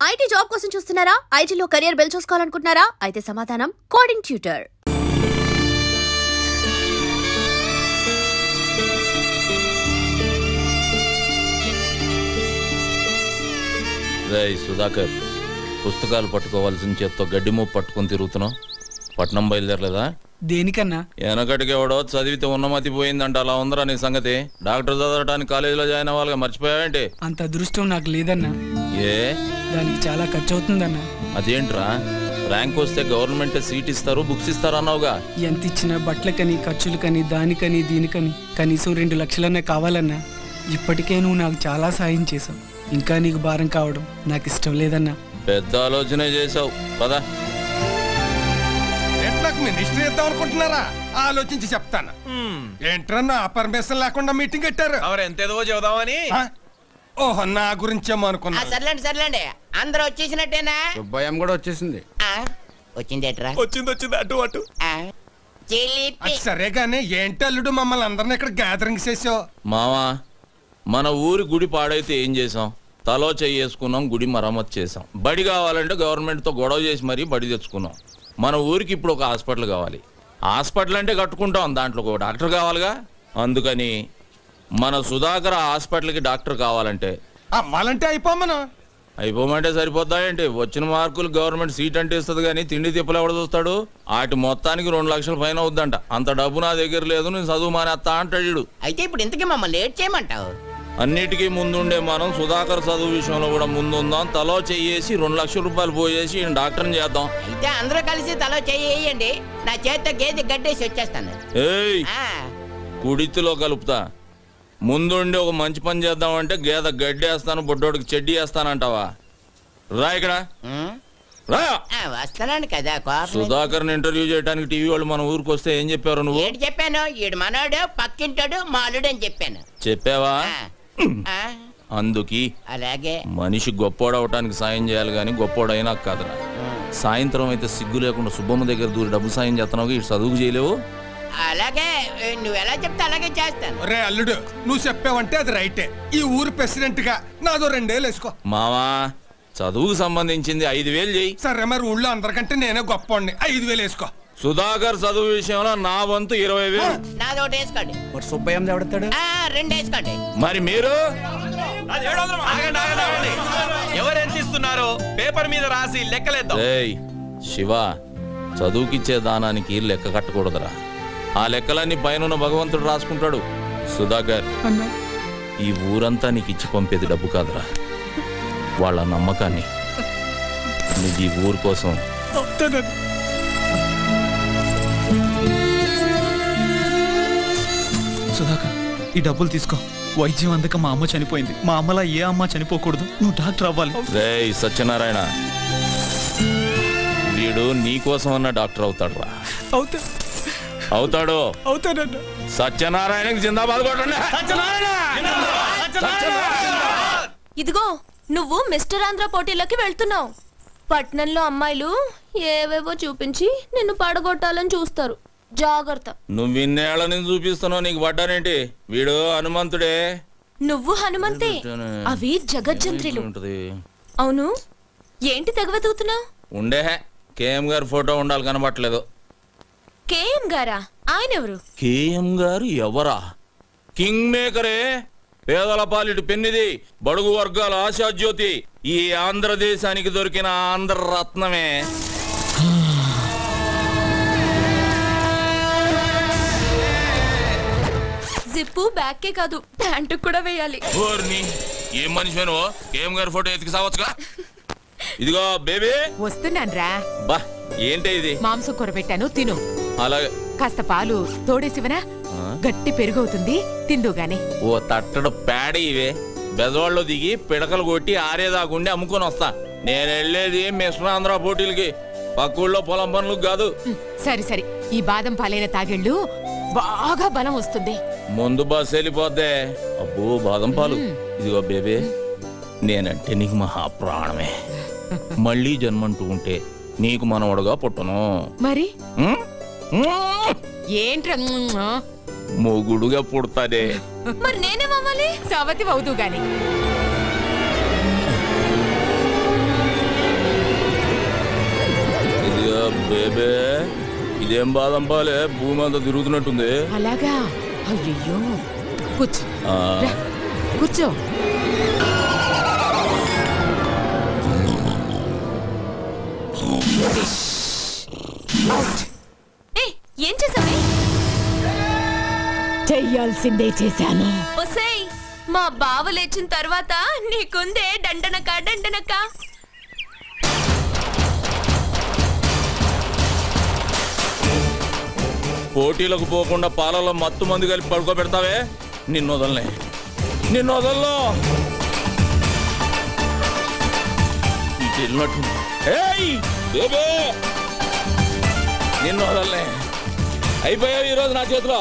IT job కోసం చూస్తున్నారా? ఐటీలో కెరియర్ బిల్డ్ చూసుకోవాలనుకుంటున్నారా? అయితే సమాధానం కోడింగ్ ట్యూటర్. రేయ్ సుధాకర్, పుస్తకాలు పట్టుకోవాల్సిన చేత్తో గడ్డి మూపు పట్టుకొని తిరుగుతున్నావు. పట్నం బయలుదేరలేదా? దేనికన్నా? వెనకటికి ఎవడో చదివితే ఉన్నమతి పోయిందంట. అలా ఉందరా నీ సంగతి? డాక్టర్ చదవడానికి కాలేజీలో జాయిన్ అవ్వాలిగా, మర్చిపోయావేంటి? అంత అదృష్టం నాకు లేదన్నా. ఏ? దానికి చాలా ఖర్చు అవుతుందన్నా. అదేంట్రా, ర్యాంక్ వస్తే గవర్నమెంట్ సీట్ ఇస్తారు, బుక్స్ ఇస్తారు అన్నావుగా. ఎంత ఇచ్చినా బట్టలకని, ఖర్చులకని, దానికని దీనికని కనీసం 2 లక్షలన్నా కావాలన్నా. ఇప్పటికే నువ్వు నాకు చాలా సాయం చేసావు. ఇంకా నీకు భారం కావడం నాకు ఇష్టం లేదన్నా. పెద్ద ఆలోచన చేసావు. పదా మినిస్టర్ ఇద్దాం అనుకుంటున్నారా? ఆలోచించి చెప్తాను. ఏంట్రన్నా పర్మిషన్ లేకుండా మీటింగ్ పెట్టారు? ఎంతేదో చెబుదామని. ఓహో, నా గురించేమో అనుకున్నా. సర్లేండి అందరూ వచ్చేసినట్టేనా? సుబ్బయ్యం కూడా వచ్చేసింది. వచ్చిందేట్రా? వచ్చింది అటు సరే గానీ ఏంటి అల్లుడు మమ్మల్ని అందరినీ ఇక్కడ గ్యాదరింగ్ చేసావు? మావా, మన ఊరి గుడి పాడైతే ఏం చేసాం? తలో చేసుకున్నాం, గుడి మరమ్మతు చేసాం. బడి కావాలంటే గవర్నమెంట్తో గొడవ చేసి మరీ బడి తెచ్చుకున్నాం. మన ఊరికి ఇప్పుడు ఒక హాస్పిటల్ కావాలి. హాస్పిటల్ అంటే కట్టుకుంటాం, దాంట్లో ఒక డాక్టర్ కావాలిగా. అందుకని మన సుధాకర్ హాస్పిటల్కి డాక్టర్ కావాలంటే అమ్మాలంటే అయిపోమంటే సరిపోద్దా ఏంటి? వచ్చిన మార్కులు గవర్నమెంట్ సీట్ అంటే ఇస్తుంది, కానీ తిండి తిప్పలు ఎవడ చూస్తాడు? వాటి మొత్తానికి 2 లక్షల పైన అవుద్దంట. అంత డబ్బు నా దగ్గర లేదు, నేను చదువు మానేస్తా అంటాడు. అయితే ఇప్పుడు ఇంతకీ మమ్మల్ని లేట్ చేయమంటావు? అన్నిటికీ ముందుండే మనం సుధాకర్ చదువు విషయంలో కూడా ముందుందాం. తలో చెయ్యేసి 2 లక్షల రూపాయలు పోయేసి డాక్టర్ని చేద్దాం. అయితే అందరూ కలిసి తలో చెయ్యండి. నా చేతితో గేదె గడ్డేసి వచ్చేస్తాను. ఏయ్, కుడితిలో కలుపుతా. ముందుండి ఒక మంచి పని చేద్దామంటే గేదె గడ్డేస్తాను, బొడ్డోడికి చెడ్డీ వేస్తానంటావా? రా ఇక్కడ రా. వస్తున్నాను కదా. సుధాకర్ ఇంటర్వ్యూ చేయడానికి టీవీ వాళ్ళు మన ఊరికి వస్తే ఏం చెప్పారు నువ్వు? ఏంటి చెప్పాను? ఈడు మనోడు, పక్కింటాడు, మాలుడు అని చెప్పాను. చెప్పావా? అందుకి అలాగే మనిషి గొప్పోడవటానికి సాయం చేయాలి, కానీ గొప్పోడైనా కాదురా. సాయంత్రం అయితే సిగ్గు లేకుండా సుబ్బమ్మ దగ్గర దూరి డబ్బు సాయం చేస్తున్నావు, ఇటు చదువుకు చేయలేవు. అలాగే నువ్వు ఎలా చెప్తే అలాగే చేస్తాను. రే అల్లుడు, నువ్వు చెప్పావంటే అది రైటే. ఈ ఊరు ప్రెసిడెంట్ గా నాదో 2 ఏళ్ళు వేసుకో. మావా, చదువుకు సంబంధించింది 5,000 చెయ్యి. సరే, మరి ఊళ్ళో అందరికంటే నేనే గొప్ప. 5,000 వేసుకో. సుధాకర్ చదువు విషయంలో నా వంతు 20,000. నాది 1 వేసుకోండి. సుబ్బయ్యం ఎవడతాడు? 2 వేసుకోండి. మరి మీరు? ఎవరెంత ఇస్తున్నారో పేపర్ మీద రాసి లెక్కలేద్దాం. ఏయ్ శివ, చదువుకిచ్చే దానానికి లెక్క కట్టకూడదురా. ఆ లెక్కలన్నీ పైన భగవంతుడు రాసుకుంటాడు. సుధాకర్, ఈ ఊరంతా నీకు ఇచ్చి పంపేది డబ్బు కాదురా, వాళ్ళ నమ్మకాన్ని. నువ్వు ఈ ఊరు కోసం సుధాకర్, ఈ డబ్బులు తీసుకో. వైద్యం అందక మా అమ్మ చనిపోయింది. మా అమ్మలా ఏ అమ్మ చనిపోకూడదు. నువ్వు డాక్టర్ అవ్వాలి. రేయ్ సత్యనారాయణ, వీడు నీ కోసం అన్న డాక్టర్ అవుతాడు రా. అవుతాడు. సత్యనారాయణకి జిందాబాద్ కొట్టండి. ఇదిగో, నువ్వు మిస్టర్ ఆంధ్ర పోటీలోకి వెళ్తున్నావు. పట్నంలో అమ్మాయిలు ఏవేవో చూపించి నిన్ను పడగొట్టాలని చూస్తారు. జాగ్రత్త. నువ్వు ఇన్నేళ్ల నుంచి చూపిస్తున్నావు, నీకు పడ్డానేంటి? వీడు హనుమంతుడే. నువ్వు హనుమంతే, అవి జగజ్జంత్రులు. అవును, ఏంటి తెగవెతుకుతున్నావు? ఉండే కేఎం గారు ఫోటో ఉండాలి, కనబట్టలేదు. కేఎం గారా? ఆయన ఎవరు? కేఎం గారు ఎవరా? కింగ్ మేకరే, పేదల పాలిటి పెన్నిది, బడుగు వర్గాల ఆశాజ్యోతి, ఈ ఆంధ్రదేశానికి దొరికిన ఆంధ్ర రత్నమే. జిప్పు బ్యాక్కే కాదు, ప్యాంటు కూడా వేయాలి. ఏం మనిషి నువ్వు? కేఎం గారి ఫోటో ఎతికి సావచ్చుగా. ఇదిగో బేబీ, వస్తున్నాను రా. బా, ఏంటి ఇది? మాంసం కూర పెట్టాను, తిను. అలాగే. కాస్త పాలు తోడేసివనా? గట్టి పెరుగవుతుంది, తిందుగానే. ఓ తట్టడు పేడ ఇవే. బెదవాళ్ళు దిగి పిడకలు కొట్టి ఆరేదాకుండి అమ్ముకొని వస్తా. నేను వెళ్ళేది మిస్టర్ ఆంధ్ర పోటీలకి, పక్కూళ్ళో పొలం పనులకు కాదు. సరే సరే, ఈ బాదం పాలైన తాగిళ్ళు బాగా బలం వస్తుంది. ముందు బస్ వెళ్ళిపోద్దే. అబ్బో బాదం పాలు. ఇదిగో బేబీ, నేనంటే నీకు మహా ప్రాణమే. మళ్ళీ జన్మంటూ ఉంటే నీకు మనవడుగా పుట్టను. మరి ఏంట్రా మొగుడుగా పుడతాడే. మరి నేనేమవ్వాలి? సవతి అవుతూ గాని. బేబే ఇదేం బాదం పాలే భూమి అంతా తిరుగుతున్నట్టుంది. అలాగా? అయ్యయ్యో, కూర్చో రా, కూర్చో. ఏం చేసావే? చెయ్యాల్సిందే చేశాను. ఒసేయ్, మా బావ లేచిన తర్వాత నీకుందే దండనక దండనక. పోటీలకు పోకుండా పాలలో మత్తు మందు కలిపి పడుకోబెడతావే, నిన్ను వదలనే, నిన్ను వదల్లో. నిన్ను వదలనే, అయిపోయావు ఈరోజు నా చేతిలో.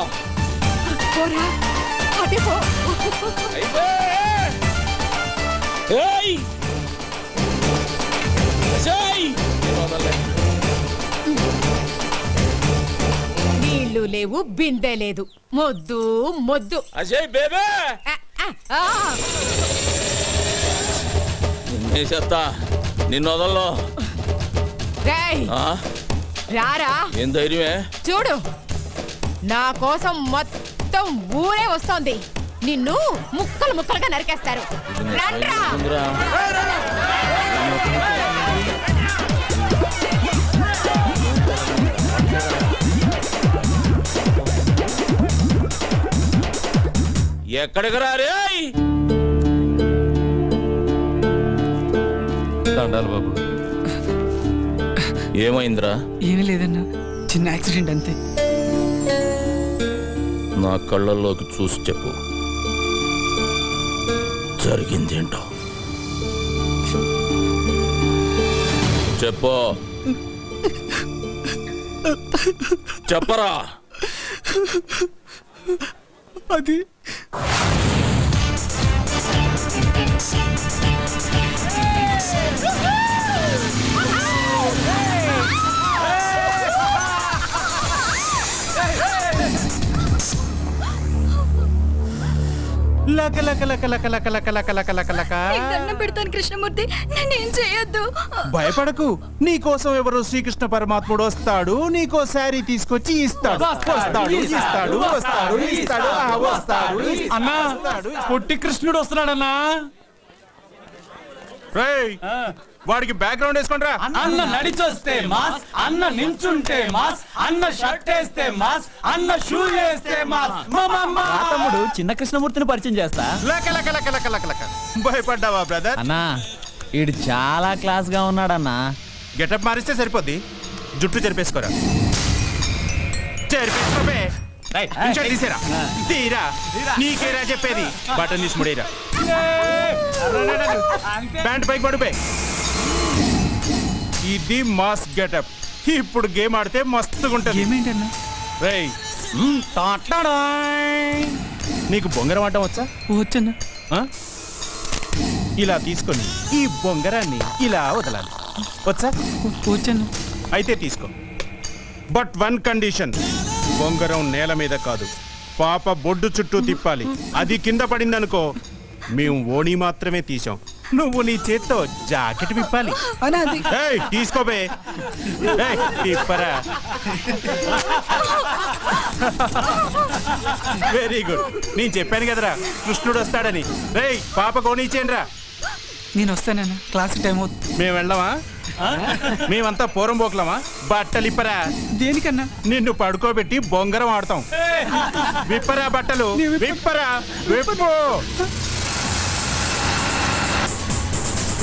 నీళ్లు లేవు, బిందె లేదు, మొద్దు మొద్దు. అజయ్ బేబే చేస్తా, నిన్ను వదల్లో. రారా, ఏం ధైర్యమే. చూడు, నా కోసం మొత్తం ఊరే వస్తోంది. నిన్ను ముక్కలు ముక్కలుగా నరికేస్తారు. ఎక్కడికి రారే? దండాలు బాబు. ఏమైందిరా? ఏమీ లేదన్నా, చిన్న యాక్సిడెంట్ అంతే. నా కళ్ళల్లోకి చూసి చెప్పు, జరిగిందేంటో చెప్పు. చెప్పరా. అది పెడతాను కృష్ణమూర్తి, నేనేం చేయొద్దు. భయపడకు, నీకోసం ఎవరు శ్రీకృష్ణ పరమాత్ముడు వస్తాడు, నీకో శారీ తీసుకొచ్చి ఇస్తాడు. అన్నా, పొట్టి కృష్ణుడు వస్తున్నాడన్నా. వాడికి బ్యాక్గ్రౌండ్ వేసుకుంటా. అన్న నడిచొస్తే మాస్, అన్న నించుంటే మాస్, అన్న షర్ట్ వేస్తే మాస్, అన్న షూ వేస్తే మాస్. తమ్ముడు చిన్న కృష్ణమూర్తిని పరిచయం చేస్తా. భయపడ్డావా బ్రదర్? అన్నా, ఈడు చాలా క్లాస్ గా ఉన్నాడన్నా. గెటప్ మారిస్తే సరిపోద్ది, జుట్టు చెరిపేసుకోరా. చెరిపేసుకోబే, తీసేరా. తీరా, నీకేరా చెప్పేది. బటన్ తీసి ముడేరా, ప్యాంట్ పైకి పడిపోయి. ఇది మాస్ గెటప్. ఇప్పుడు గేమ్ ఆడితే మస్తుగా ఉంటుంది. ఏమేంటన్నా? రేయ్, నీకు బొంగరం ఆడటం వచ్చా? వచ్చన్నా. ఇలా తీసుకొని ఈ బొంగరాన్ని ఇలా వదలాలి. వచ్చా? వచ్చన్నా. అయితే తీసుకో. బట్ వన్ కండిషన్, బొంగరం నేల మీద కాదు, పాప బొడ్డు చుట్టూ తిప్పాలి. అది కింద పడిందనుకో, మేము ఓణి మాత్రమే తీసాం. నువ్వు నీ చేత్తో జాకెట్ విప్పాలి. తీసుకోబే, తిప్పరా. Very good. నేను చెప్పాను కదరా కృష్ణుడు వస్తాడని. రేయ్, పాప కోనిచ్చేయండి రా. నేను వస్తానన్నా, క్లాస్ టైం అవుతుంది. మేము వెళ్ళామా? మేమంతా పూరం పోకలామా? బట్టలిప్పరా. దేనికన్నా? నిన్ను పడుకోబెట్టి బొంగరం ఆడతాం. విప్పరా బట్టలు, విప్పరా. విప్పు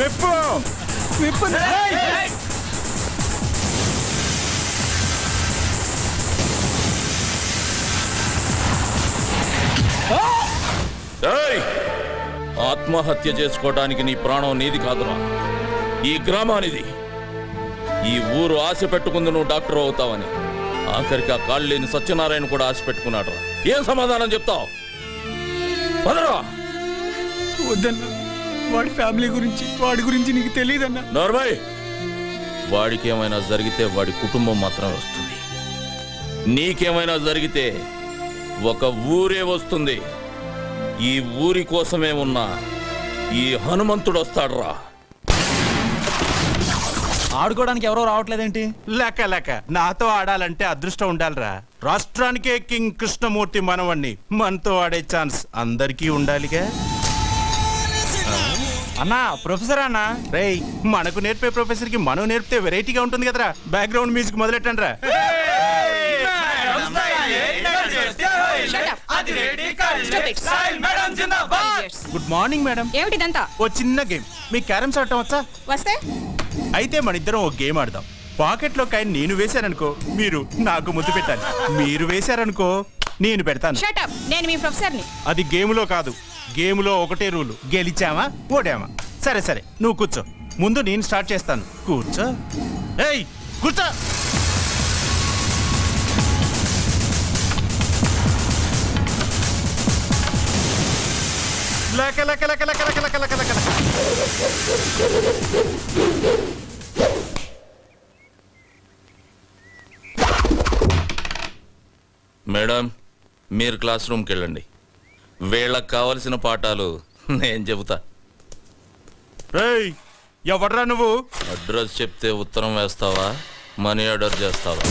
విప్పు విప్పు. ఆత్మహత్య చేసుకోవడానికి నీ ప్రాణం నీది కాదురా, ఈ గ్రామానిది. ఈ ఊరు ఆశ పెట్టుకుంది నువ్వు డాక్టర్ అవుతావని. ఆఖరికి ఆ కాళ్ళు లేని సత్యనారాయణ కూడా ఆశ పెట్టుకున్నాడు. ఏం సమాధానం చెప్తావు? పదరా. వద్దన్నా, వాడి ఫ్యామిలీ గురించి, వాడి గురించి నీకు తెలియదన్నా. నోర్మై, వాడికి ఏమైనా జరిగితే వాడి కుటుంబం మాత్రమే వస్తుంది. నీకేమైనా జరిగితే ఒక ఊరే వస్తుంది. ఈ ఊరి కోసమే ఉన్న ఈ హనుమంతుడు వస్తాడురా. ఆడుకోవడానికి ఎవరో రావట్లేదేంటి? లేక లేక నాతో ఆడాలంటే అదృష్టం ఉండాలిరా. రాష్ట్రానికే కింగ్ కృష్ణమూర్తి మనవణ్ణి, మనతో ఆడే ఛాన్స్ అందరికీ ఉండాలిగా. అన్నా ప్రొఫెసర్ అన్నా. రేయ్, మనకు నేర్పే ప్రొఫెసర్ కి మనం నేర్పితే వెరైటీగా ఉంటుంది కదరా. బ్యాక్గ్రౌండ్ మ్యూజిక్ మొదలెట్టండి రా. Good morning madam. ఏమిటిదంతా? ఓ చిన్న గేమ్. మీ క్యారమ్స్ ఆడటం వచ్చా? వస్తే అయితే మన ఇద్దరం ఓ గేమ్ ఆడదాం. పాకెట్లో కాయని నేను వేశాననుకో మీరు నాకు ముద్దు పెట్టాలి, మీరు వేశారనుకో నేను పెడతాను. Shut up. నేను మీ ప్రొఫెసర్ని. అది గేమ్లో కాదు, గేమ్లో ఒకటే రూలు, గెలిచామా ఓడామా. సరే సరే నువ్వు కూర్చో, ముందు నేను స్టార్ట్ చేస్తాను. కూర్చో. ఏయ్ కూర్చో. లక లక లక లక లక లక లక లక. మేడం, మీరు క్లాస్ రూమ్కి వెళ్ళండి. వీళ్ళకి కావలసిన పాఠాలు నేను చెబుతా. ఏయ్ ఎవడ్రా నువ్వు? అడ్రస్ చెప్తే ఉత్తరం వేస్తావా, మనీ ఆర్డర్ చేస్తావా?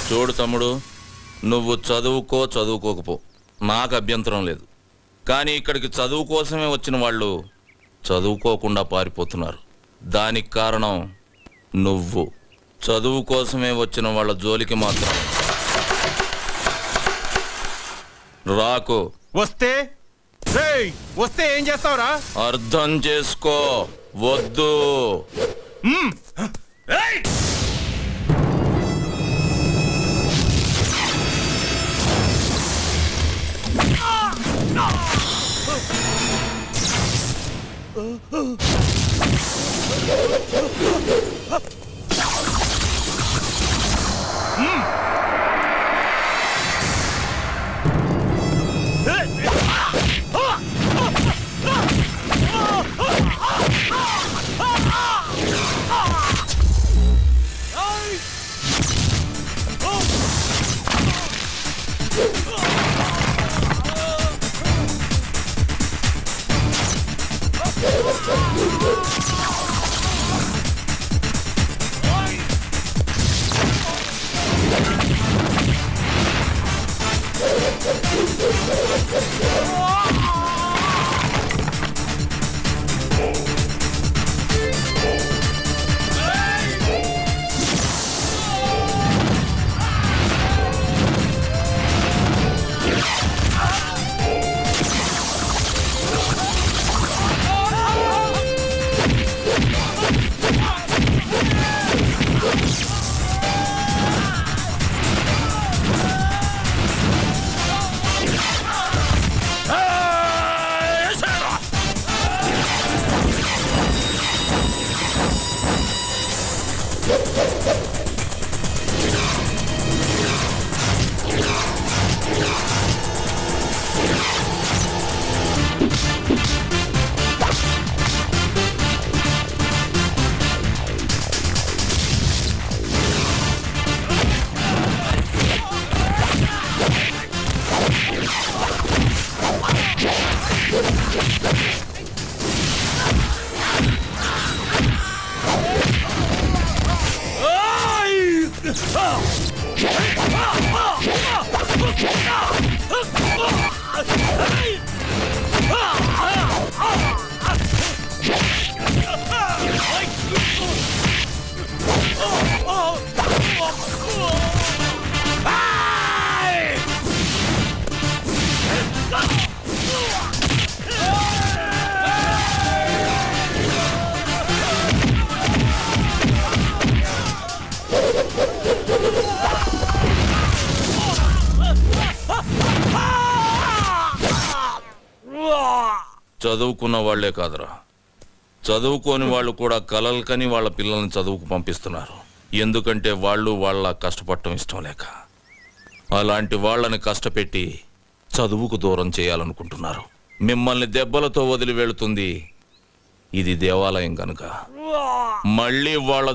చూడు తమ్ముడు, నువ్వు చదువుకో చదువుకోకపో, నాకు అభ్యంతరం లేదు. కానీ ఇక్కడికి చదువు కోసమే వచ్చిన వాళ్ళు చదువుకోకుండా పారిపోతున్నారు. దానికి కారణం నువ్వు. చదువు కోసమే వచ్చిన వాళ్ళ జోలికి మాత్రం రాకు. వస్తే వస్తే ఏం చేస్తావురా? అర్థం చేసుకో. వద్దు. చదువుకున్న వాళ్లే కాదురా, చదువుకోని వాళ్ళు కూడా కలలు కని వాళ్ళ పిల్లల్ని చదువుకు పంపిస్తున్నారు. ఎందుకంటే వాళ్ళు వాళ్ళ కష్టపడటం ఇష్టం లేక. అలాంటి వాళ్ళని కష్టపెట్టి చదువుకు దూరం చేయాలనుకుంటున్నారు. మిమ్మల్ని దెబ్బలతో వదిలి వెళుతుంది ఇది దేవాలయం కనుక. మళ్ళీ వాళ్ళ